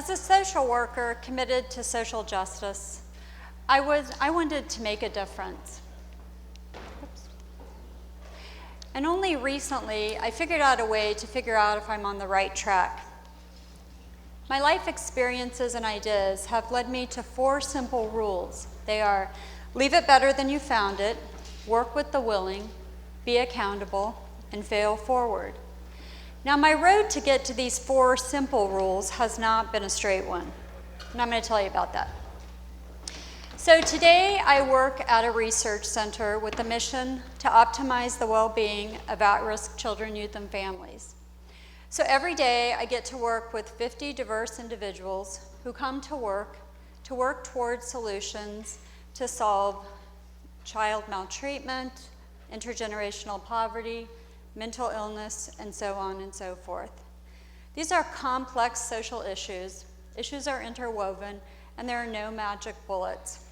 As a social worker committed to social justice, I wanted to make a difference. Oops. And only recently, I figured out a way to figure out if I'm on the right track. My life experiences and ideas have led me to 4 simple rules. They are: leave it better than you found it, work with the willing, be accountable, and fail forward. Now, my road to get to these 4 simple rules has not been a straight one, and I'm going to tell you about that. So today, I work at a research center with the mission to optimize the well-being of at-risk children, youth, and families. So every day, I get to work with 50 diverse individuals who come to work towards solutions to solve child maltreatment, intergenerational poverty, mental illness, and so on and so forth. These are complex social issues. Issues are interwoven, and there are no magic bullets.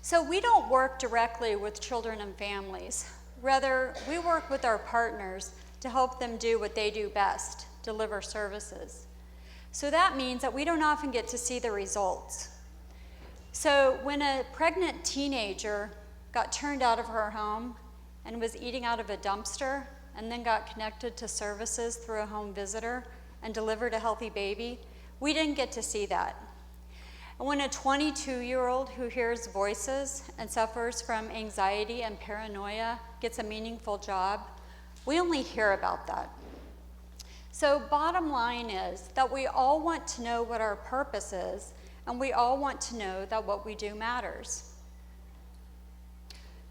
So we don't work directly with children and families. Rather, we work with our partners to help them do what they do best, deliver services. So that means that we don't often get to see the results. So when a pregnant teenager got turned out of her home and was eating out of a dumpster and then got connected to services through a home visitor and delivered a healthy baby, we didn't get to see that. And when a 22-year-old who hears voices and suffers from anxiety and paranoia gets a meaningful job, we only hear about that. So bottom line is that we all want to know what our purpose is, and we all want to know that what we do matters.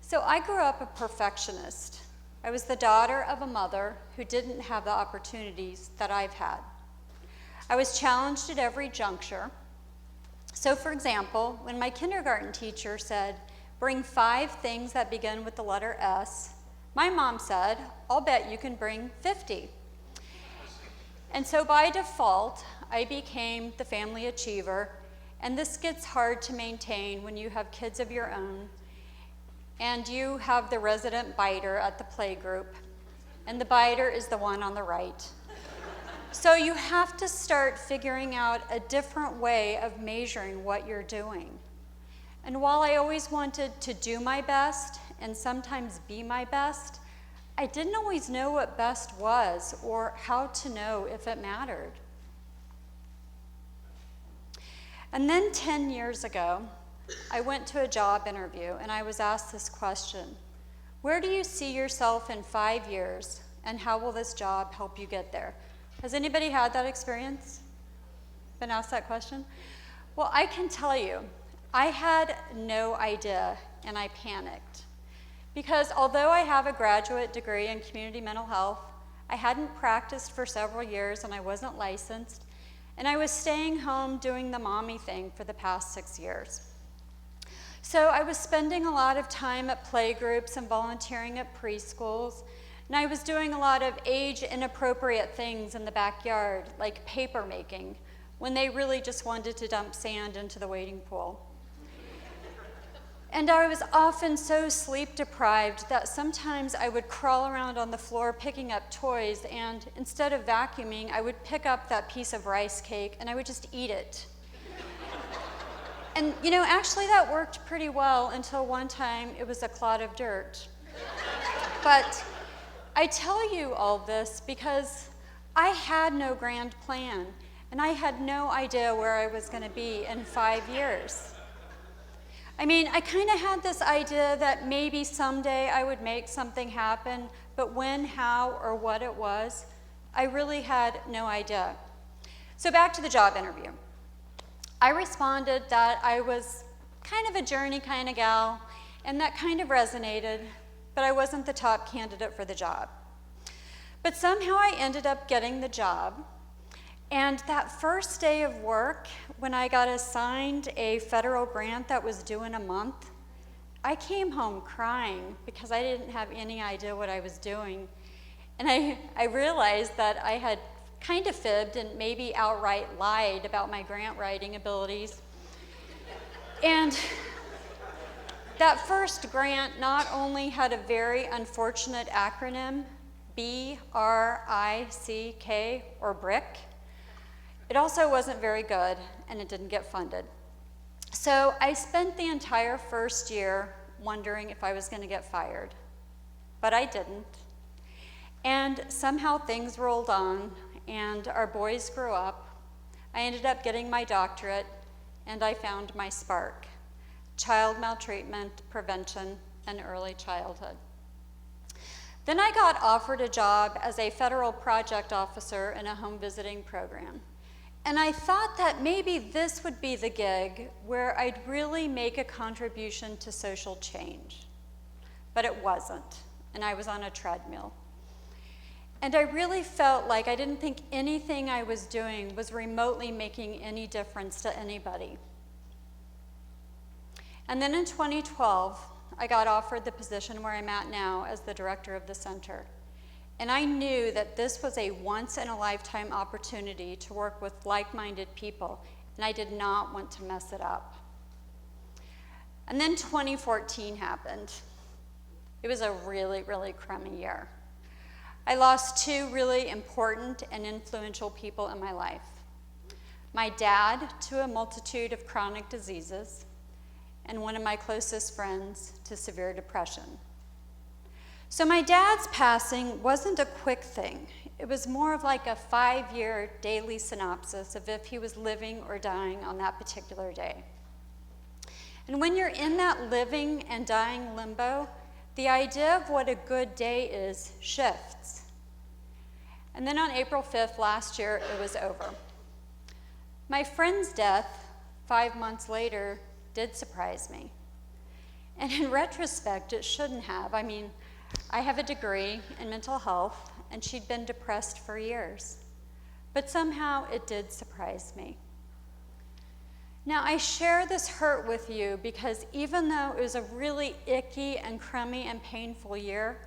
So I grew up a perfectionist. I was the daughter of a mother who didn't have the opportunities that I've had. I was challenged at every juncture. So for example, when my kindergarten teacher said, bring 5 things that begin with the letter S, my mom said, I'll bet you can bring 50. And so by default, I became the family achiever, and this gets hard to maintain when you have kids of your own, and you have the resident biter at the playgroup, and the biter is the one on the right. So you have to start figuring out a different way of measuring what you're doing. And while I always wanted to do my best and sometimes be my best, I didn't always know what best was or how to know if it mattered. And then 10 years ago, I went to a job interview and I was asked this question: where do you see yourself in 5 years, and how will this job help you get there? Has anybody had that experience? Been asked that question? Well, I can tell you, I had no idea, and I panicked. Because although I have a graduate degree in community mental health, I hadn't practiced for several years and I wasn't licensed, and I was staying home doing the mommy thing for the past 6 years. So I was spending a lot of time at playgroups and volunteering at preschools, and I was doing a lot of age-inappropriate things in the backyard, like paper making, when they really just wanted to dump sand into the wading pool. And I was often so sleep-deprived that sometimes I would crawl around on the floor picking up toys, and instead of vacuuming, I would pick up that piece of rice cake and I would just eat it. And actually that worked pretty well until one time it was a clod of dirt. But I tell you all this because I had no grand plan, and I had no idea where I was going to be in 5 years. I mean, I kind of had this idea that maybe someday I would make something happen, but when, how, or what it was, I really had no idea. So back to the job interview. I responded that I was kind of a journey kind of gal, and that kind of resonated, but I wasn't the top candidate for the job. But somehow I ended up getting the job. And that first day of work, when I got assigned a federal grant that was due in a month, I came home crying because I didn't have any idea what I was doing. And I realized that I had kind of fibbed and maybe outright lied about my grant writing abilities. And that first grant not only had a very unfortunate acronym, BRICK, or BRICK, It also wasn't very good, and it didn't get funded. So I spent the entire first year wondering if I was going to get fired, but I didn't. And somehow things rolled on, and our boys grew up. I ended up getting my doctorate, and I found my spark: child maltreatment prevention and early childhood. Then I got offered a job as a federal project officer in a home visiting program. And I thought that maybe this would be the gig where I'd really make a contribution to social change. But it wasn't, and I was on a treadmill. And I really felt like I didn't think anything I was doing was remotely making any difference to anybody. And then in 2012, I got offered the position where I'm at now as the director of the center. And I knew that this was a once-in-a-lifetime opportunity to work with like-minded people, and I did not want to mess it up. And then 2014 happened. It was a really, really crummy year. I lost two really important and influential people in my life: my dad to a multitude of chronic diseases, and one of my closest friends to severe depression. So my dad's passing wasn't a quick thing. It was more of like a 5-year daily synopsis of if he was living or dying on that particular day. And when you're in that living and dying limbo, the idea of what a good day is shifts. And then on April 5th last year, it was over. My friend's death, 5 months later, did surprise me. And in retrospect, it shouldn't have. I mean, I have a degree in mental health, and she'd been depressed for years. But somehow it did surprise me. Now, I share this hurt with you because even though it was a really icky and crummy and painful year,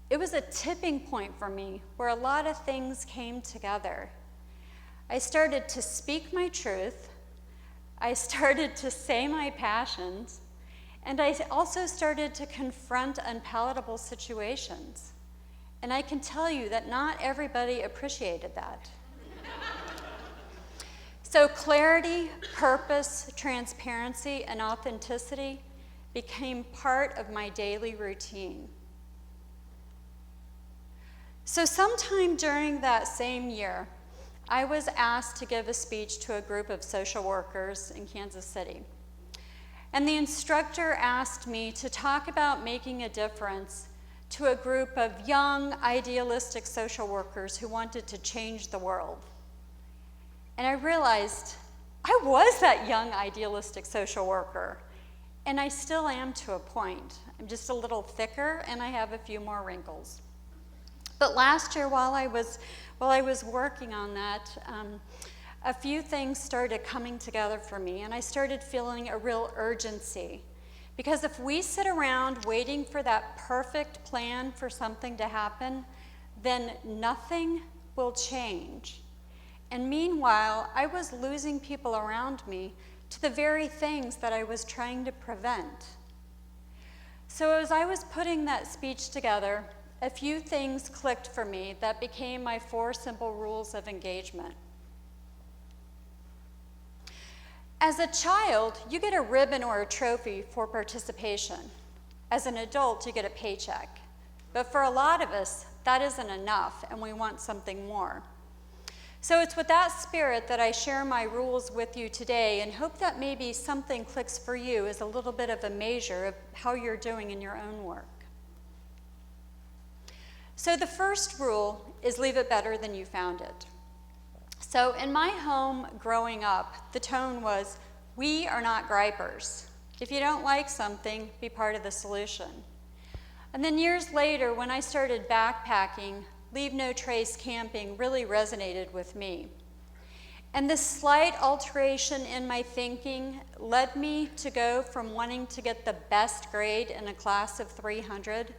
it was a tipping point for me where a lot of things came together. I started to speak my truth. I started to say my passions. And I also started to confront unpalatable situations. And I can tell you that not everybody appreciated that. So clarity, purpose, transparency, and authenticity became part of my daily routine. So sometime during that same year, I was asked to give a speech to a group of social workers in Kansas City. And the instructor asked me to talk about making a difference to a group of young, idealistic social workers who wanted to change the world. And I realized I was that young, idealistic social worker, and I still am to a point. I'm just a little thicker, and I have a few more wrinkles. But last year, while I was working on that, a few things started coming together for me, and I started feeling a real urgency. Because if we sit around waiting for that perfect plan for something to happen, then nothing will change. And meanwhile, I was losing people around me to the very things that I was trying to prevent. So as I was putting that speech together, a few things clicked for me that became my 4 simple rules of engagement. As a child, you get a ribbon or a trophy for participation. As an adult, you get a paycheck. But for a lot of us, that isn't enough, and we want something more. So it's with that spirit that I share my rules with you today and hope that maybe something clicks for you as a little bit of a measure of how you're doing in your own work. So the first rule is leave it better than you found it. So in my home growing up, the tone was, we are not gripers. If you don't like something, be part of the solution. And then years later, when I started backpacking, leave no trace camping really resonated with me. And this slight alteration in my thinking led me to go from wanting to get the best grade in a class of 300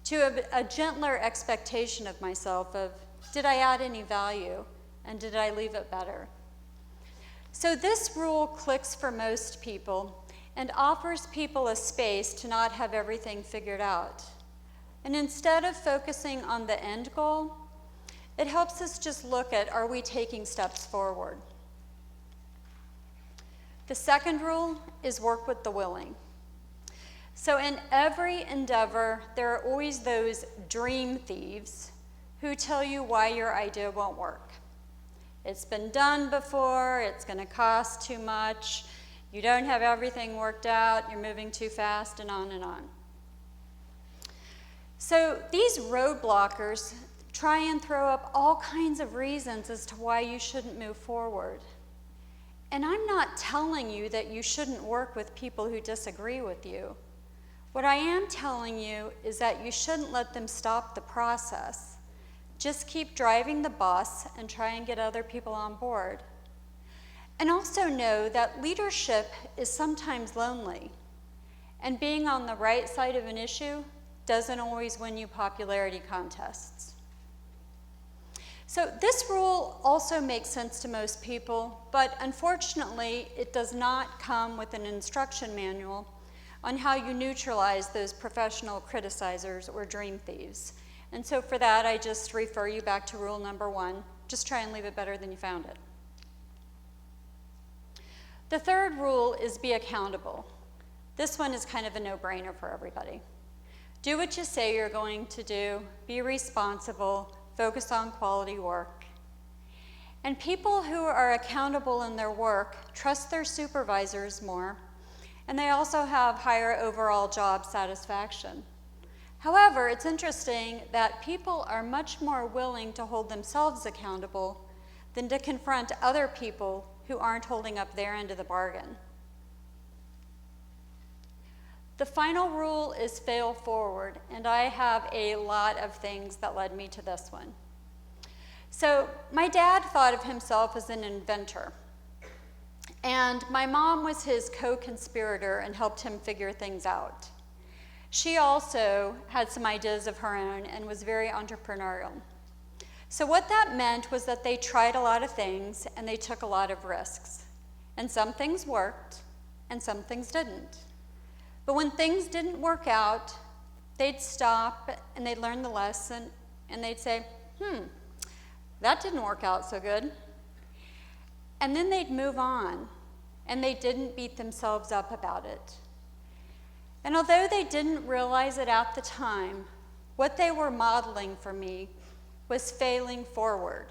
to a gentler expectation of myself of, did I add any value? And did I leave it better? So this rule clicks for most people and offers people a space to not have everything figured out. And instead of focusing on the end goal, It helps us just look at, are we taking steps forward? The second rule is work with the willing. So in every endeavor, there are always those dream thieves who tell you why your idea won't work. It's been done before, it's going to cost too much, you don't have everything worked out, you're moving too fast, and on and on. So these roadblockers try and throw up all kinds of reasons as to why you shouldn't move forward. And I'm not telling you that you shouldn't work with people who disagree with you. What I am telling you is that you shouldn't let them stop the process. Just keep driving the bus and try and get other people on board. And also know that leadership is sometimes lonely. And being on the right side of an issue doesn't always win you popularity contests. So this rule also makes sense to most people, but unfortunately, it does not come with an instruction manual on how you neutralize those professional criticizers or dream thieves. And so for that, I just refer you back to rule number 1. Just try and leave it better than you found it. The third rule is be accountable. This one is kind of a no-brainer for everybody. Do what you say you're going to do, be responsible, focus on quality work. And people who are accountable in their work trust their supervisors more, and they also have higher overall job satisfaction. However, it's interesting that people are much more willing to hold themselves accountable than to confront other people who aren't holding up their end of the bargain. The final rule is fail forward, and I have a lot of things that led me to this one. So my dad thought of himself as an inventor, and my mom was his co-conspirator and helped him figure things out. She also had some ideas of her own and was very entrepreneurial. So what that meant was that they tried a lot of things and they took a lot of risks. And some things worked and some things didn't. But when things didn't work out, they'd stop and they'd learn the lesson and they'd say, that didn't work out so good. And then they'd move on and they didn't beat themselves up about it. And although they didn't realize it at the time, what they were modeling for me was failing forward.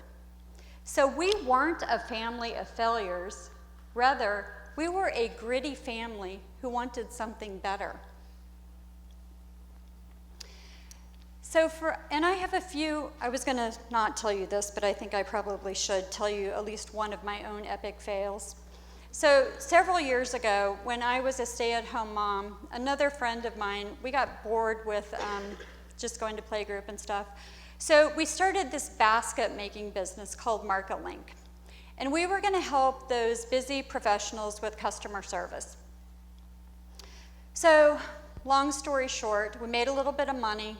So we weren't a family of failures. Rather, we were a gritty family who wanted something better. And I have a few, I was going to not tell you this, but I think I probably should tell you at least one of my own epic fails. So several years ago, when I was a stay-at-home mom, another friend of mine, we got bored with just going to playgroup and stuff. So we started this basket-making business called Market Link. And we were going to help those busy professionals with customer service. So long story short, we made a little bit of money,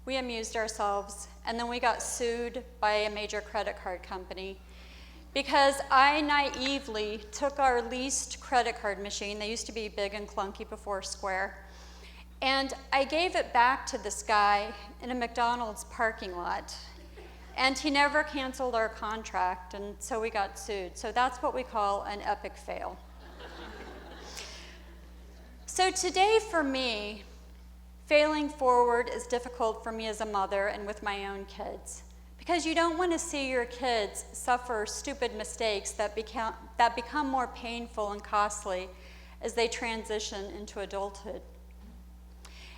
we amused ourselves, and then we got sued by a major credit card company because I naively took our leased credit card machine, they used to be big and clunky before Square, and I gave it back to this guy in a McDonald's parking lot. And he never canceled our contract, and so we got sued. So that's what we call an epic fail. So today for me, failing forward is difficult for me as a mother and with my own kids. Because you don't want to see your kids suffer stupid mistakes that become more painful and costly as they transition into adulthood.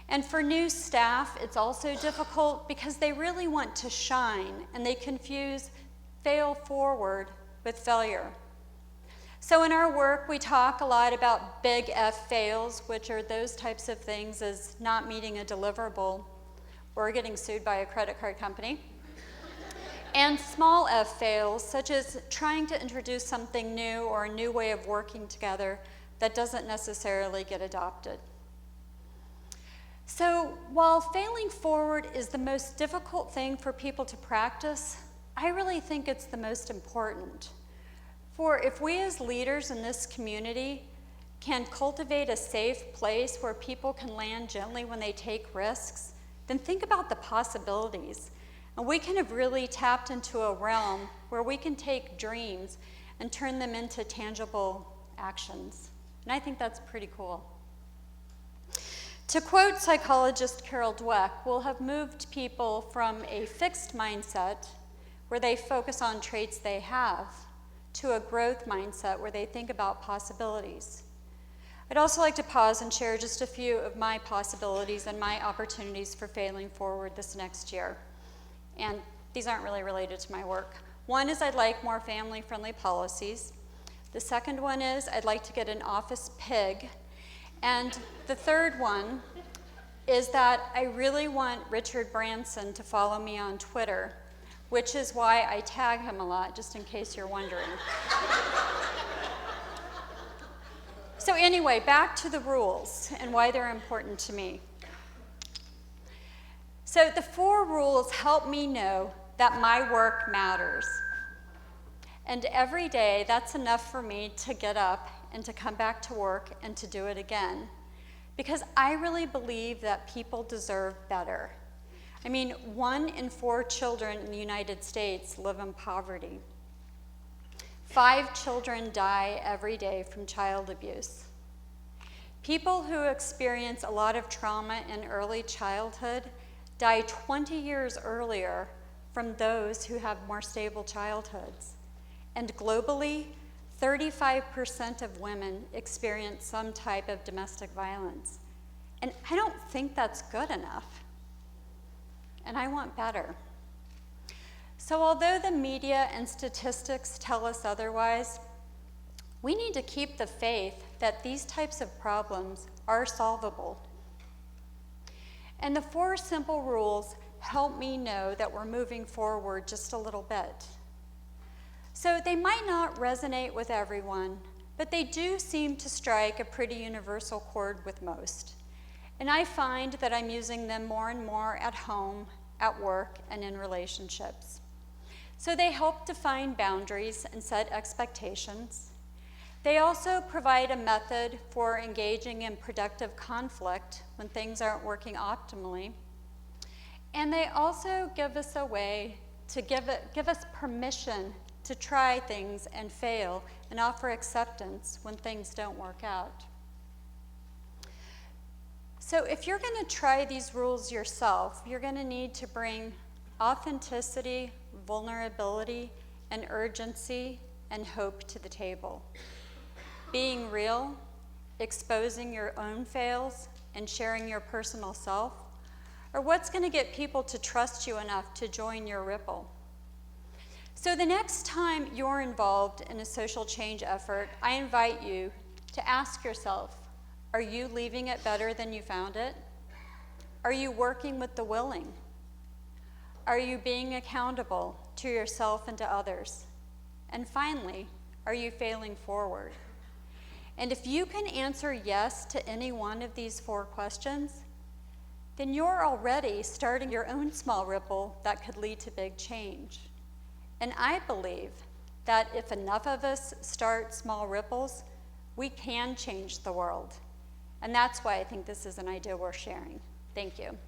And for new staff, it's also difficult because they really want to shine and they confuse fail forward with failure. So in our work, we talk a lot about big F fails, which are those types of things as not meeting a deliverable or getting sued by a credit card company. And small F fails, such as trying to introduce something new or a new way of working together that doesn't necessarily get adopted. So while failing forward is the most difficult thing for people to practice, I really think it's the most important. For if we as leaders in this community can cultivate a safe place where people can land gently when they take risks, then think about the possibilities. And we can have really tapped into a realm where we can take dreams and turn them into tangible actions. And I think that's pretty cool. To quote psychologist Carol Dweck, we'll have moved people from a fixed mindset where they focus on traits they have to a growth mindset where they think about possibilities. I'd also like to pause and share just a few of my possibilities and my opportunities for failing forward this next year. And these aren't really related to my work. One is I'd like more family-friendly policies. The second one is I'd like to get an office pig. And the third one is that I really want Richard Branson to follow me on Twitter, which is why I tag him a lot, just in case you're wondering. So anyway, back to the rules and why they're important to me. So the 4 rules help me know that my work matters. And every day, that's enough for me to get up and to come back to work and to do it again. Because I really believe that people deserve better. I mean, 1 in 4 children in the United States live in poverty. 5 children die every day from child abuse. People who experience a lot of trauma in early childhood die 20 years earlier from those who have more stable childhoods. And globally, 35% of women experience some type of domestic violence. And I don't think that's good enough. And I want better. So although the media and statistics tell us otherwise, we need to keep the faith that these types of problems are solvable. And the 4 simple rules help me know that we're moving forward just a little bit. So they might not resonate with everyone, but they do seem to strike a pretty universal chord with most. And I find that I'm using them more and more at home, at work, and in relationships. So they help define boundaries and set expectations. They also provide a method for engaging in productive conflict when things aren't working optimally. And they also give us a way to give us permission to try things and fail and offer acceptance when things don't work out. So if you're going to try these rules yourself, you're going to need to bring authenticity, vulnerability, and urgency and hope to the table. Being real, exposing your own fails, and sharing your personal self are what's going to get people to trust you enough to join your ripple. So the next time you're involved in a social change effort, I invite you to ask yourself, are you leaving it better than you found it? Are you working with the willing? Are you being accountable to yourself and to others? And finally, are you failing forward? And if you can answer yes to any one of these 4 questions, then you're already starting your own small ripple that could lead to big change. And I believe that if enough of us start small ripples, we can change the world. And that's why I think this is an idea worth sharing. Thank you.